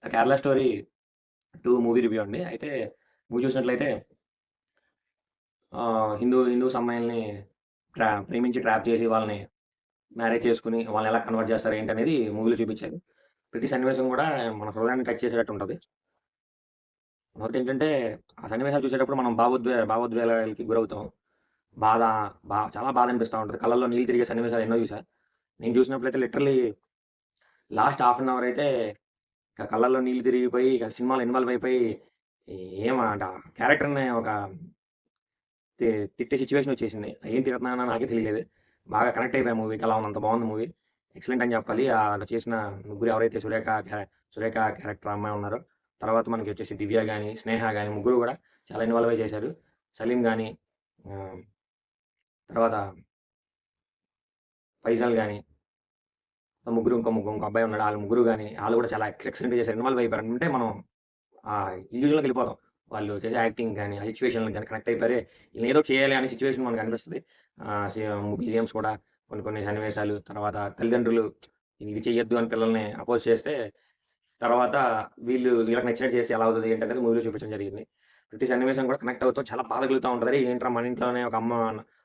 'Kerala story 2' movie review అండి. అయితే movie చూసినట్లయితే హిందూస్ అమ్మాయిల్ని ప్రేమించి ట్రాప్ చేసి వాళ్ళని మ్యారేజ్ చేసుకొని వాళ్ళని ఎలా కన్వర్ట్ చేస్తారు ఏంటనేది మూవీలో చూపించారు. ప్రతి సన్నివేశం కూడా మన హృదయాన్ని టచ్ చేసేటట్టు ఉంటది. ఒకటేంటంటే ఆ సన్నివేశాలు చూసేటప్పుడు మనం భావోద్వేగాలకి గురవుతాం. బాధ చాలా బాధ అనిపిస్తా ఉంటది. కళ్ళల్లో నీళ్ళు తిరిగే సన్నివేశాలు ఎన్నో చూసా. నేను చూసినప్పుడైతే literally last half an hour అయితే కళ్ళల్లో నీళ్ళు తిరిగిపోయి ఇక సినిమాలో ఇన్వాల్వ్ అయిపోయి ఏమంట క్యారెక్టర్‌ని ఒక తి తిట్టే సిచ్యువేషన్ వచ్చేసింది. ఏం తిడుతున్నానో నాకే తెలియలేదు. బాగా కనెక్ట్ అయిపోయా మూవీకి. అలా ఉంది. అంత బాగుంది మూవీ. ఎక్సలెంట్ అని చెప్పాలి. ఆళ్ళు చేసిన ముగ్గురు ఎవరైతే సురేఖ క్యారెక్టర్ అమ్మాయి ఉన్నారో, తర్వాత మనకి వచ్చేసి దివ్య గాని, స్నేహ గాని ముగ్గురు కూడా చాలా ఇన్వాల్వ్ అయ్యి చేశారు. సలీం గాని, ఆహ్, తర్వాత ఫైజల్ గాని, ఇంకో అబ్బాయి ఉన్నాడు. ఆళ్ళు ముగ్గురు గాని, ఆళ్ళు కూడా చాలా ఎక్సలెంట్‌గా చేశారు. ఇన్వాల్వ్ అయిపోయారు. అంటే మనం ఇల్యూజన్‌లోకి వెళ్ళిపోతాం. వాళ్ళు చేసే యాక్టింగ్ గాని, ఆ సిట్యుయేషన్‌లకి గాని కనెక్ట్ అయిపోయారే, ఈళ్ళని ఏదో చేయాలి అనే సిట్యుయేషన్ మనకు అనిపిస్తది. ఆహ్, సి బీజీఎమ్స్ కూడా కొన్ని సన్నివేశాలు, తర్వాత తల్లిదండ్రులు ఇది చెయ్యొద్దు అని పిల్లల్ని అపోజ్ చేస్తే, తర్వాత వీళ్ళకి నచ్చినట్టు చేస్తే ఎలా అవుతది ఏంటనేది మూవీలో చూపించడం జరిగింది. ప్రతి సన్నివేశం కూడా కనెక్ట్ అవుతాం. చాలా బాధ కలుగుతా ఉంటది. అరే! ఏంట్రా మన ఇంట్లోనే ఒక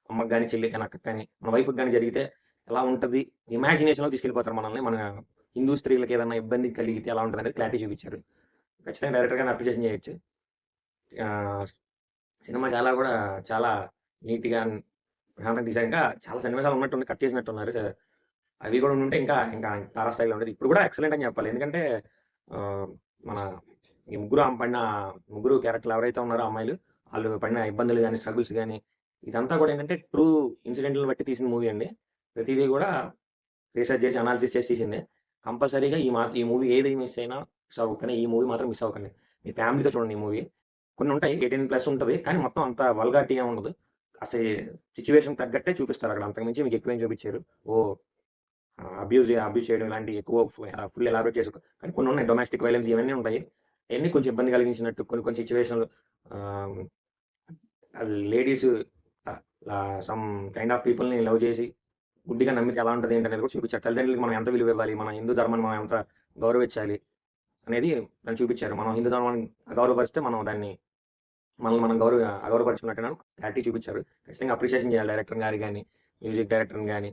అమ్మకి గాని, చెల్లికి గాని, అక్కకి గాని, మన వైఫ్‌కి గాని జరిగితే ఎలా ఉంటది? ఇమాజినేషన్‌లోకి తీసుకెళ్ళిపోతారు మనల్ని. మన హిందూ స్త్రీలకి ఏదన్నా ఇబ్బంది కలిగితే ఎలా ఉంటదనేది క్లారిటీ చూపించారు. ఖచ్చితంగా డైరెక్టర్ గారిని అప్రిషియేషన్ చేయొచ్చు. ఆహ్, సినిమా చాలా నీట్‌గా, ప్రశాంతంగా తీశారు. ఇంకా చాలా సన్నివేశాలు ఉన్నట్టుంది. కట్ చేసినట్టున్నారు. అవి కూడా ఉండుంటే ఇంకా తారాస్థాయిలో ఉండేది. ఇప్పుడు కూడా ఎక్సలెంట్ అని చెప్పాలి. ఎందుకంటే ఆహ్, మన ఈ ముగ్గురు క్యారెక్టర్లు ఎవరైతే ఉన్నారో అమ్మాయిలు, ఆళ్ళు పడిన ఇబ్బందులు గాని, స్ట్రగుల్స్ గాని, ఇదంతా కూడా ఏంటంటే ట్రూ ఇన్సిడెంట్‌లని బట్టి తీసిన మూవీ అండి. ప్రతీదీ కూడా రీసెర్చ్ చేసి, అనాలిసిస్ చేసి తీసిందే. కంపల్సరీగా ఈ మూవీ ఏది మిస్ అయినా మిస్ అవ్వకండి. ఈ మూవీ మాత్రం మిస్ అవ్వకండి. మీ ఫ్యామిలీతో చూడండి ఈ మూవీ. కొన్ని ఉంటాయి 18+ ఉంటది. కానీ మొత్తం అంత వల్గారిటీ ఏమి ఉండదు. అసలు సిట్యుయేషన్‌కి తగ్గట్టే చూపిస్తారు అక్కడ. అంతకు మించి మీకు ఎక్కువేం చూపించరు. ఓహ్! అబ్యూజ్ చేయడం ఇలాంటివి ఎక్కువ ఫుల్ ఎలాబరేట్ చేసుకో కానీ కొన్ని ఉన్నాయి డొమెస్టిక్ వైలెన్స్ ఇవన్నీ ఉంటాయి. అయన్నీ కొంచెం ఇబ్బంది కలిగించినట్టు కొన్ని సిట్యుయేషన్‌లు ah, ladies some kind of పీపుల్‌ని లవ్ చేసి గుడ్డిగా నమ్మితే ఎలా ఉంటది ఏంటనేది కూడా చూపించారు. తల్లిదండ్రులకి మనం ఎంత విలువ ఇవ్వాలి? మన హిందూ ధర్మాన్ని మనం ఎంత గౌరవించాలి? అనేది దాన్ని చూపించారు. మనం హిందూ ధర్మాన్ని అగౌరవపరిస్తే మనల్ని మనం అగౌరవపరుచుకున్నట్టుగా క్లారిటీ చూపించారు. ఖచ్చితంగా అప్రిషియేషన్ చేయాలి డైరెక్టర్ గారికి గాని, మ్యూజిక్ డైరెక్టర్‌ని గాని,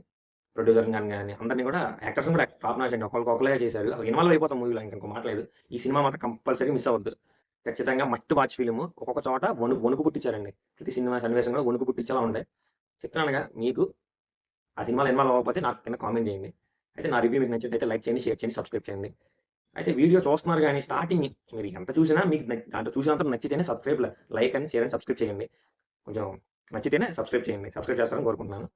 ప్రొడ్యూసర్‌ని గాని అందరిని కూడా యాక్టర్స్‌ని కూడా టాప్ నాచ్ అండి. ఒకళ్ళకొకళ్ళే చేశారు. అసలు ఇన్వాల్వ్ అయిపోతాం మూవీలో ఇంకో మాట లేదు. ఈ సినిమా మాత్రం కంపల్సరీ మిస్ అవ్వద్దు. ఖచ్చితంగా మస్ట్ వాచ్ ఫిల్మ్. ఒక్కొక్క చోట వణుకు పుట్టించారండి. ప్రతి సినిమా సన్నివేశం కూడా వణుకు పుట్టించేలా ఉంటాయి. చెప్తున్నానుగా మీకు ఆ సినిమాలో ఇన్వాల్వ్ అవ్వకపోతే నాకు కింద కామెంట్ చేయండి. అయితే నా రివ్యూ మీకు నచ్చినట్టయితే లైక్ చేయండి, షేర్ చేయండి, సబ్స్క్రైబ్ చేయండి. అయితే వీడియో చూస్తున్నారు గానీ స్టార్టింగ్ మీరు ఎంత చూసినా మీకు దాంట్లో చూసినంత నచ్చితేనే లైక్ అని, షేర్ అని, సబ్స్క్రైబ్ చేయండి. కొంచెం నచ్చితేనే సబ్స్క్రైబ్ చేయండి. సబ్స్క్రైబ్ చేస్తారని కోరుకుంటున్నాను.